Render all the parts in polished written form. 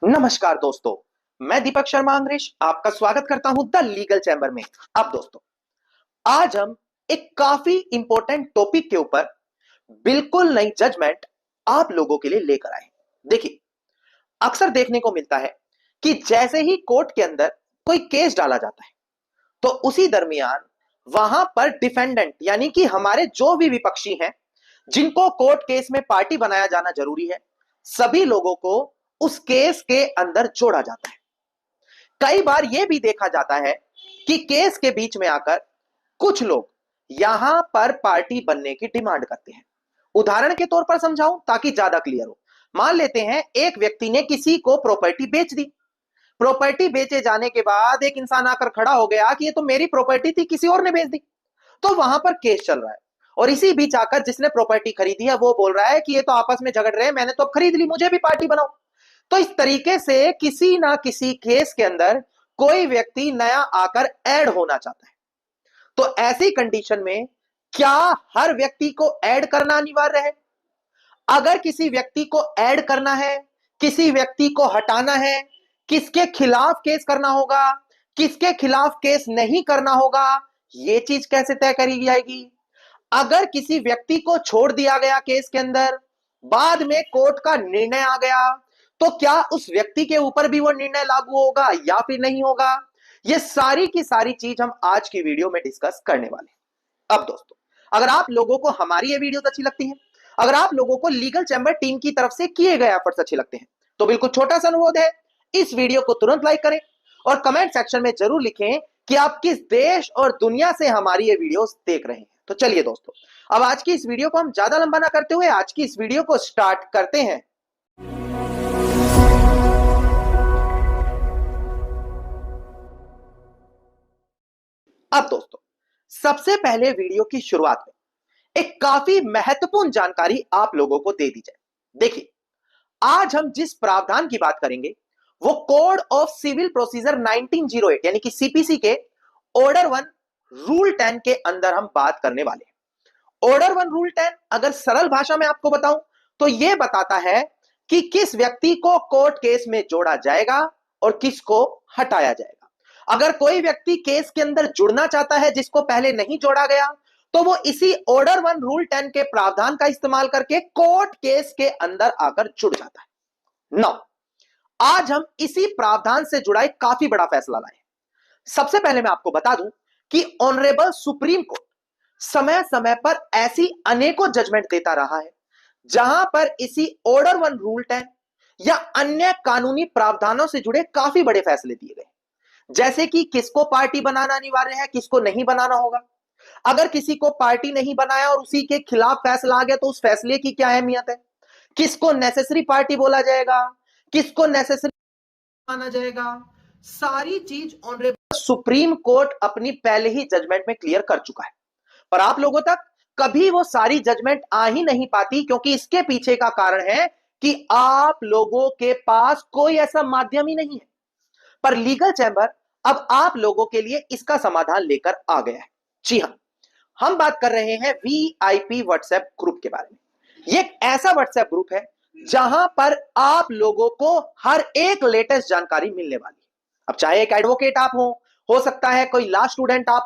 नमस्कार दोस्तों। मैं दीपक शर्मा अंग्रेज आपका स्वागत करता हूं द लीगल चैम्बर में। अब दोस्तों, आज हम एक काफी इंपॉर्टेंट टॉपिक के ऊपर बिल्कुल नई जजमेंट आप लोगों के लिए लेकर आए। देखिए, अक्सर देखने को मिलता है कि जैसे ही कोर्ट के अंदर कोई केस डाला जाता है तो उसी दरमियान वहां पर डिफेंडेंट यानी कि हमारे जो भी विपक्षी हैं, जिनको कोर्ट केस में पार्टी बनाया जाना जरूरी है, सभी लोगों को उस केस के अंदर जोड़ा जाता है। कई बार यह भी देखा जाता है कि केस के बीच में आकर कुछ लोग यहां पर पार्टी बनने की डिमांड करते हैं। उदाहरण के तौर पर समझाऊं ताकि ज्यादा क्लियर हो। मान लेते हैं एक व्यक्ति ने किसी को प्रॉपर्टी बेच दी। प्रॉपर्टी बेचे जाने के बाद एक इंसान आकर खड़ा हो गया कि ये तो मेरी प्रॉपर्टी थी, किसी और ने बेच दी। तो वहां पर केस चल रहा है और इसी बीच आकर जिसने प्रॉपर्टी खरीदी है वो बोल रहा है कि ये तो आपस में झगड़ रहे हैं, मैंने तो अब खरीद ली, मुझे भी पार्टी बनाओ। तो इस तरीके से किसी ना किसी केस के अंदर कोई व्यक्ति नया आकर ऐड होना चाहता है। तो ऐसी कंडीशन में क्या हर व्यक्ति को ऐड करना अनिवार्य है? अगर किसी व्यक्ति को ऐड करना है, किसी व्यक्ति को हटाना है, किसके खिलाफ केस करना होगा, किसके खिलाफ केस नहीं करना होगा, यह चीज कैसे तय करी जाएगी? अगर किसी व्यक्ति को छोड़ दिया गया केस के अंदर, बाद में कोर्ट का निर्णय आ गया, तो क्या उस व्यक्ति के ऊपर भी वो निर्णय लागू होगा या फिर नहीं होगा? ये सारी की सारी चीज हम आज की वीडियो में डिस्कस करने वाले हैं। अब दोस्तों, अगर आप लोगों को हमारी ये वीडियो अच्छी लगती है, अगर आप लोगों को लीगल चैम्बर टीम की तरफ से किए गए एफर्ट्स अच्छे लगते हैं, तो बिल्कुल छोटा सा अनुरोध है, इस वीडियो को तुरंत लाइक करें और कमेंट सेक्शन में जरूर लिखें कि आप किस देश और दुनिया से हमारी ये वीडियोस देख रहे हैं। तो चलिए दोस्तों, अब आज की इस वीडियो को हम ज्यादा लंबा ना करते हुए आज की इस वीडियो को स्टार्ट करते हैं। अब दोस्तों, सबसे पहले वीडियो की शुरुआत में एक काफी महत्वपूर्ण जानकारी आप लोगों को दे दी जाए। देखिए, आज हम जिस प्रावधान की बात करेंगे वो कोड ऑफ सिविल प्रोसीजर 1908 यानी कि सीपीसी के ऑर्डर 1 रूल 10 के अंदर हम बात करने वाले हैं। ऑर्डर 1 रूल 10 अगर सरल भाषा में आपको बताऊं तो यह बताता है कि किस व्यक्ति को कोर्ट केस में जोड़ा जाएगा और किसको हटाया जाएगा। अगर कोई व्यक्ति केस के अंदर जुड़ना चाहता है जिसको पहले नहीं जोड़ा गया, तो वो इसी ऑर्डर 1 रूल 10 के प्रावधान का इस्तेमाल करके कोर्ट केस के अंदर आकर जुड़ जाता है। नौ, आज हम इसी प्रावधान से जुड़ा एक काफी बड़ा फैसला लाए। सबसे पहले मैं आपको बता दूं कि ऑनरेबल सुप्रीम कोर्ट समय समय पर ऐसी अनेकों जजमेंट देता रहा है जहां पर इसी ऑर्डर 1 रूल 10 या अन्य कानूनी प्रावधानों से जुड़े काफी बड़े फैसले दिए गए, जैसे कि किसको पार्टी बनाना अनिवार्य है, किसको नहीं बनाना होगा। अगर किसी को पार्टी नहीं बनाया और उसी के खिलाफ फैसला आ गया तो उस फैसले की क्या अहमियत है, किसको नेसेसरी पार्टी बोला जाएगा, किसको नेसेसरी माना जाएगा, सारी चीज ऑनरेबल सुप्रीम कोर्ट अपनी पहले ही जजमेंट में क्लियर कर चुका है। पर आप लोगों तक कभी वो सारी जजमेंट आ ही नहीं पाती, क्योंकि इसके पीछे का कारण है कि आप लोगों के पास कोई ऐसा माध्यम ही नहीं है। पर लीगल चैम्बर अब आप लोगों के लिए इसका समाधान लेकर आ गया है। जी हां, हम बात कर रहे हैं वीआईपी व्हाट्सएप ग्रुप के बारे में। यह एक ऐसा व्हाट्सएप ग्रुप है जहां पर आप लोगों को हर एक लेटेस्ट जानकारी मिलने वाली है। अब चाहे एक एडवोकेट आप हो सकता है कोई लॉ स्टूडेंट आप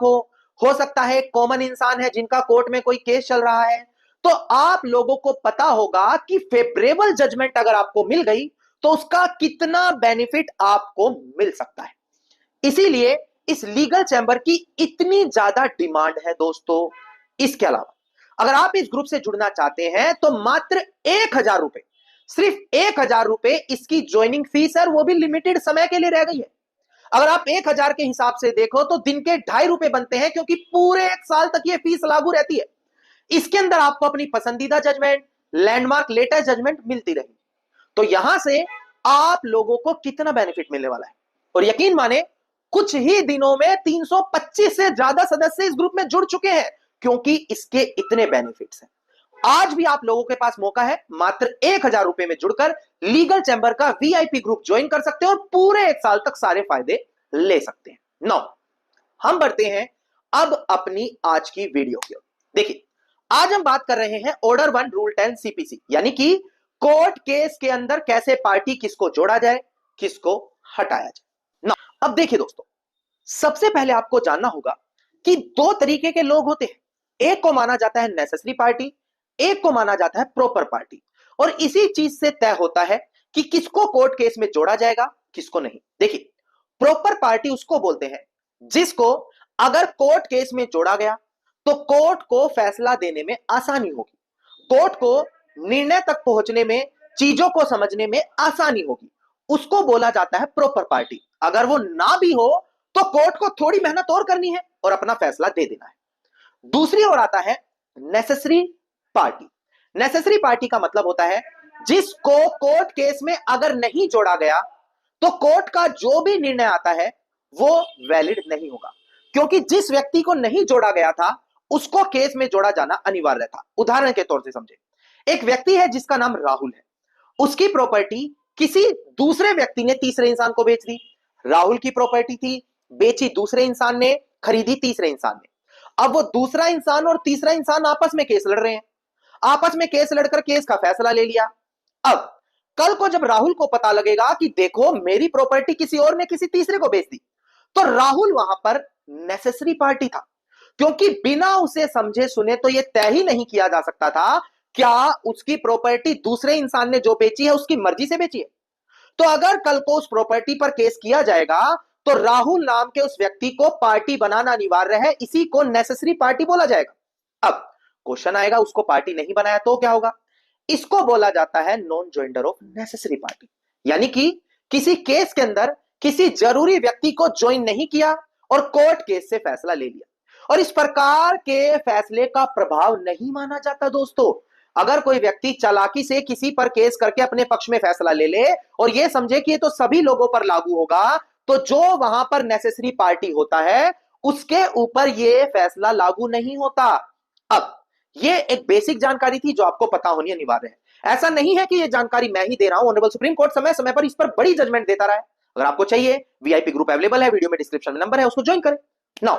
हो सकता है कॉमन इंसान है जिनका कोर्ट में कोई केस चल रहा है, तो आप लोगों को पता होगा कि फेवरेबल जजमेंट अगर आपको मिल गई तो उसका कितना बेनिफिट आपको मिल सकता है। इसीलिए इस लीगल चैम्बर की इतनी ज्यादा डिमांड है दोस्तों। इसके अलावा अगर आप इस ग्रुप से जुड़ना चाहते हैं तो मात्र 1,000 रुपए, सिर्फ 1,000 रुपए इसकी ज्वाइनिंग फीस है, वो भी लिमिटेड समय के लिए रह गई है। अगर आप 1,000 के हिसाब से देखो तो दिन के 2.5 रुपए बनते हैं, क्योंकि पूरे 1 साल तक ये फीस लागू रहती है। इसके अंदर आपको अपनी पसंदीदा जजमेंट, लैंडमार्क लेटेस्ट जजमेंट मिलती रहेगी। तो यहां से आप लोगों को कितना बेनिफिट मिलने वाला है, और यकीन माने कुछ ही दिनों में 325 से ज्यादा सदस्य इस ग्रुप में जुड़ चुके हैं, क्योंकि इसके इतने बेनिफिट्स हैं। आज भी आप लोगों के पास मौका है, मात्र 1,000 रुपए में जुड़कर लीगल चैम्बर का वीआईपी ग्रुप ज्वाइन कर सकते हैं और पूरे 1 साल तक सारे फायदे ले सकते हैं। नौ, हम बढ़ते हैं अब अपनी आज की वीडियो की ओर। देखिए, आज हम बात कर रहे हैं ऑर्डर 1 रूल 10 सीपीसी, यानी कि कोर्ट केस के अंदर कैसे पार्टी किसको जोड़ा जाए, किसको हटाया जाए ना। अब देखिए दोस्तों, सबसे पहले आपको जानना होगा कि दो तरीके के लोग होते हैं। एक को माना जाता है नेसेसरी पार्टी, एक को माना जाता है प्रॉपर पार्टी। और इसी चीज से तय होता है कि किसको कोर्ट केस में जोड़ा जाएगा, किसको नहीं। देखिए, प्रॉपर पार्टी उसको बोलते हैं जिसको अगर कोर्ट केस में जोड़ा गया तो कोर्ट को फैसला देने में आसानी होगी, कोर्ट को निर्णय तक पहुंचने में, चीजों को समझने में आसानी होगी, उसको बोला जाता है प्रॉपर पार्टी। अगर वो ना भी हो तो कोर्ट को थोड़ी मेहनत और करनी है और अपना फैसला दे देना है। दूसरी ओर आता है नेसेसरी पार्टी। नेसेसरी पार्टी का मतलब होता है जिसको कोर्ट केस में अगर नहीं जोड़ा गया तो कोर्ट का जो भी निर्णय आता है वो वैलिड नहीं होगा, क्योंकि जिस व्यक्ति को नहीं जोड़ा गया था उसको केस में जोड़ा जाना अनिवार्य था। उदाहरण के तौर से समझे, एक व्यक्ति है जिसका नाम राहुल है, उसकी प्रॉपर्टी किसी दूसरे व्यक्ति ने तीसरे इंसान को बेच दी। राहुल की प्रॉपर्टी थी, बेची दूसरे इंसान ने, खरीदी तीसरे इंसान ने। अब वो दूसरा इंसान और तीसरा इंसान आपस में केस लड़ रहे हैं, आपस में केस लड़कर केस का फैसला ले लिया। अब कल को जब राहुल को पता लगेगा कि देखो मेरी प्रॉपर्टी किसी और ने किसी तीसरे को बेच दी, तो राहुल वहां पर नेसेसरी पार्टी था, क्योंकि बिना उसे समझे सुने तो यह तय ही नहीं किया जा सकता था क्या उसकी प्रॉपर्टी दूसरे इंसान ने जो बेची है उसकी मर्जी से बेची है। तो अगर कल को उस प्रॉपर्टी पर केस किया जाएगा तो राहुल नाम के उस व्यक्ति को पार्टी बनाना अनिवार्य है, इसी को नेसेसरी पार्टी बोला जाएगा। अब क्वेश्चन आएगा उसको पार्टी नहीं बनाया तो क्या होगा? इसको बोला जाता है नॉन ज्वाइंटर ऑफ नेसेसरी पार्टी, यानी कि किसी केस के अंदर किसी जरूरी व्यक्ति को ज्वाइन नहीं किया और कोर्ट केस से फैसला ले लिया, और इस प्रकार के फैसले का प्रभाव नहीं माना जाता। दोस्तों, अगर कोई व्यक्ति चालाकी से किसी पर केस करके अपने पक्ष में फैसला ले ले और यह समझे कि ये तो सभी लोगों पर लागू होगा, तो जो वहां पर नेसेसरी पार्टी होता है उसके ऊपर यह फैसला लागू नहीं होता। अब ये एक बेसिक जानकारी थी जो आपको पता होनी अनिवार्य है। ऐसा नहीं है कि यह जानकारी मैं ही दे रहा हूं, ऑनरेबल सुप्रीम कोर्ट समय समय पर इस पर बड़ी जजमेंट देता रहा है। अगर आपको चाहिए, वीआईपी ग्रुप अवेलेबल है, वीडियो में डिस्क्रिप्शन में नंबर है, उसको ज्वाइन करें। नाउ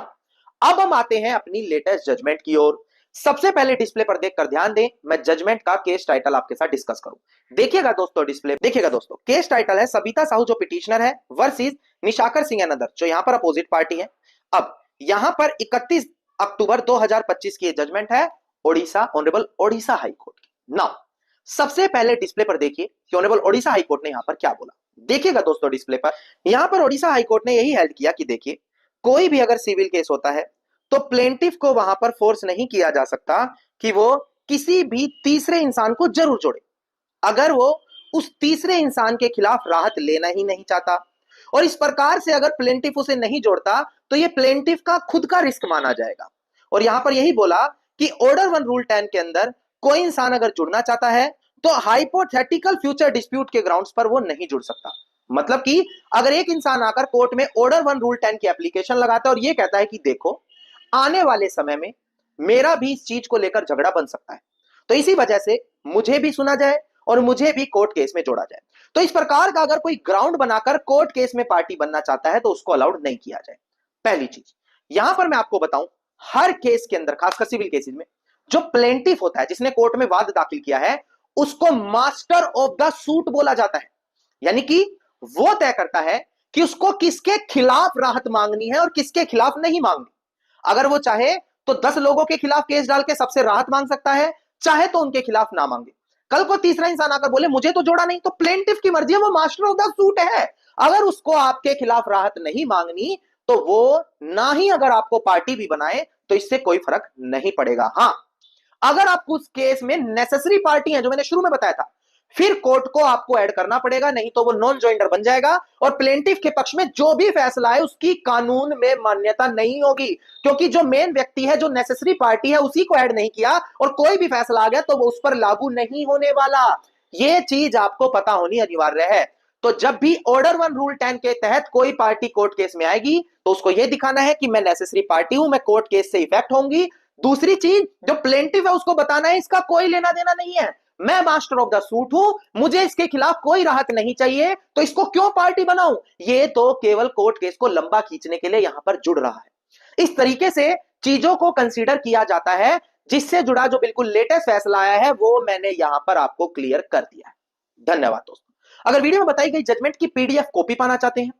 अब हम आते हैं अपनी लेटेस्ट जजमेंट की ओर। सबसे पहले डिस्प्ले पर देखकर ध्यान दें, मैं जजमेंट का केस टाइटल आपके साथ डिस्कस करूं। देखिएगा दोस्तों, डिस्प्ले देखिएगा दोस्तों, केस टाइटल है सबिता साहू जो पिटिशनर है versus Nishakar Singh and other जो यहां पर अपोजिट पार्टी है। अब यहां पर 31 अक्टूबर 2025 की जजमेंट है Odisha, honourable Odisha high court की। नाउ सबसे पहले डिस्प्ले पर देखिए कि ऑनरेबल ओडिशा हाई कोर्ट ने यहां पर क्या बोला। देखिएगा दोस्तों, डिस्प्ले पर यहां पर ओडिशा हाई कोर्ट ने यही हेल्ड किया कि देखिए, कोई भी अगर सिविल केस होता है तो प्लेंटिफ को वहां पर फोर्स नहीं किया जा सकता कि वो किसी भी तीसरे इंसान को जरूर जोड़े, अगर वो उस तीसरे इंसान के खिलाफ राहत लेना ही नहीं चाहता। और इस प्रकार से अगर प्लेंटिफ उसे नहीं जोड़ता तो ये प्लेंटिफ का खुद का रिस्क माना जाएगा। और यहां पर यही बोला कि ऑर्डर 1 रूल 10 के अंदर कोई इंसान अगर जुड़ना चाहता है तो हाइपोथेटिकल फ्यूचर डिस्प्यूट के ग्राउंड्स पर वो नहीं जुड़ सकता। मतलब कि अगर एक इंसान आकर कोर्ट में ऑर्डर 1 रूल 10 की एप्लीकेशन लगाता है और ये कहता है कि देखो आने वाले समय में मेरा भी इस चीज को लेकर झगड़ा बन सकता है, तो इसी वजह से मुझे भी सुना जाए और मुझे भी कोर्ट केस में जोड़ा जाए, तो इस प्रकार का अगर कोई ग्राउंड बनाकर कोर्ट केस में पार्टी बनना चाहता है तो उसको अलाउड नहीं किया जाए। पहली चीज यहां पर मैं आपको बताऊं, हर केस के अंदर खासकर सिविल केसेस में जो प्लेंटिफ होता है जिसने कोर्ट में वाद दाखिल किया है उसको मास्टर ऑफ द सूट बोला जाता है, यानी कि वो तय करता है कि उसको किसके खिलाफ राहत मांगनी है और किसके खिलाफ नहीं मांगनी। अगर वो चाहे तो 10 लोगों के खिलाफ केस डाल के सबसे राहत मांग सकता है, चाहे तो उनके खिलाफ ना मांगे। कल को तीसरा इंसान आकर बोले मुझे तो जोड़ा नहीं, तो प्लेंटिफ की मर्जी है, वो मास्टर ऑफ द सूट है। अगर उसको आपके खिलाफ राहत नहीं मांगनी तो वो ना ही अगर आपको पार्टी भी बनाए तो इससे कोई फर्क नहीं पड़ेगा। हां, अगर आप उस केस में नेसेसरी पार्टी है जो मैंने शुरू में बताया था, फिर कोर्ट को आपको ऐड करना पड़ेगा, नहीं तो वो नॉन ज्वाइंटर बन जाएगा और प्लेंटिफ के पक्ष में जो भी फैसला है उसकी कानून में मान्यता नहीं होगी, क्योंकि जो मेन व्यक्ति है जो नेसेसरी पार्टी है उसी को ऐड नहीं किया और कोई भी फैसला आ गया तो वो उस पर लागू नहीं होने वाला। ये चीज आपको पता होनी अनिवार्य है। तो जब भी ऑर्डर 1 रूल 10 के तहत कोई पार्टी कोर्ट केस में आएगी तो उसको यह दिखाना है कि मैं नेसेसरी पार्टी हूं, मैं कोर्ट केस से इफेक्ट होंगी। दूसरी चीज, जो प्लेंटिफ है उसको बताना है इसका कोई लेना देना नहीं है, मैं मास्टर ऑफ द सूट हूं, मुझे इसके खिलाफ कोई राहत नहीं चाहिए, तो इसको क्यों पार्टी बनाऊं। ये तो केवल कोर्ट केस को लंबा खींचने के लिए यहां पर जुड़ रहा है। इस तरीके से चीजों को कंसीडर किया जाता है, जिससे जुड़ा जो बिल्कुल लेटेस्ट फैसला आया है वो मैंने यहां पर आपको क्लियर कर दिया है। धन्यवाद दोस्तों। अगर वीडियो में बताई गई जजमेंट की पीडीएफ कॉपी पाना चाहते हैं,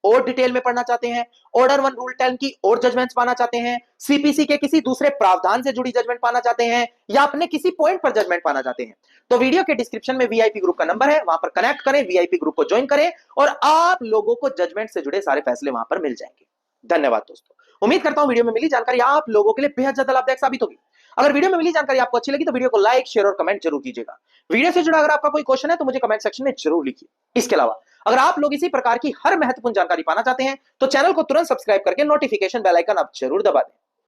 और डिटेल में पढ़ना चाहते हैं, ऑर्डर 1 रूल 10 की और जजमेंट्स पाना चाहते हैं, सीपीसी के किसी दूसरे प्रावधान से जुड़ी जजमेंट पाना चाहते हैं, या अपने किसी पॉइंट पर जजमेंट पाना चाहते हैं, तो वीडियो के डिस्क्रिप्शन में वीआईपी ग्रुप का नंबर है, वहां पर कनेक्ट करें, वीआईपी ग्रुप को ज्वाइन करें और आप लोगों को जजमेंट से जुड़े सारे फैसले वहां पर मिल जाएंगे। धन्यवाद दोस्तों। उम्मीद करता हूं वीडियो में मिली जानकारी आप लोगों के लिए बेहद ज्यादा लाभदायक साबित होगी। अगर वीडियो में मिली जानकारी आपको अच्छी लगी तो वीडियो को लाइक, शेयर और कमेंट जरूर कीजिएगा। वीडियो से जुड़ा अगर आपका कोई क्वेश्चन है तो मुझे कमेंट सेक्शन में जरूर लिखिए। इसके अलावा अगर आप लोग इसी प्रकार की हर महत्वपूर्ण जानकारी पाना चाहते हैं तो चैनल को तुरंत सब्सक्राइब करके नोटिफिकेशन बेल आइकन आप जरूर दबा दें।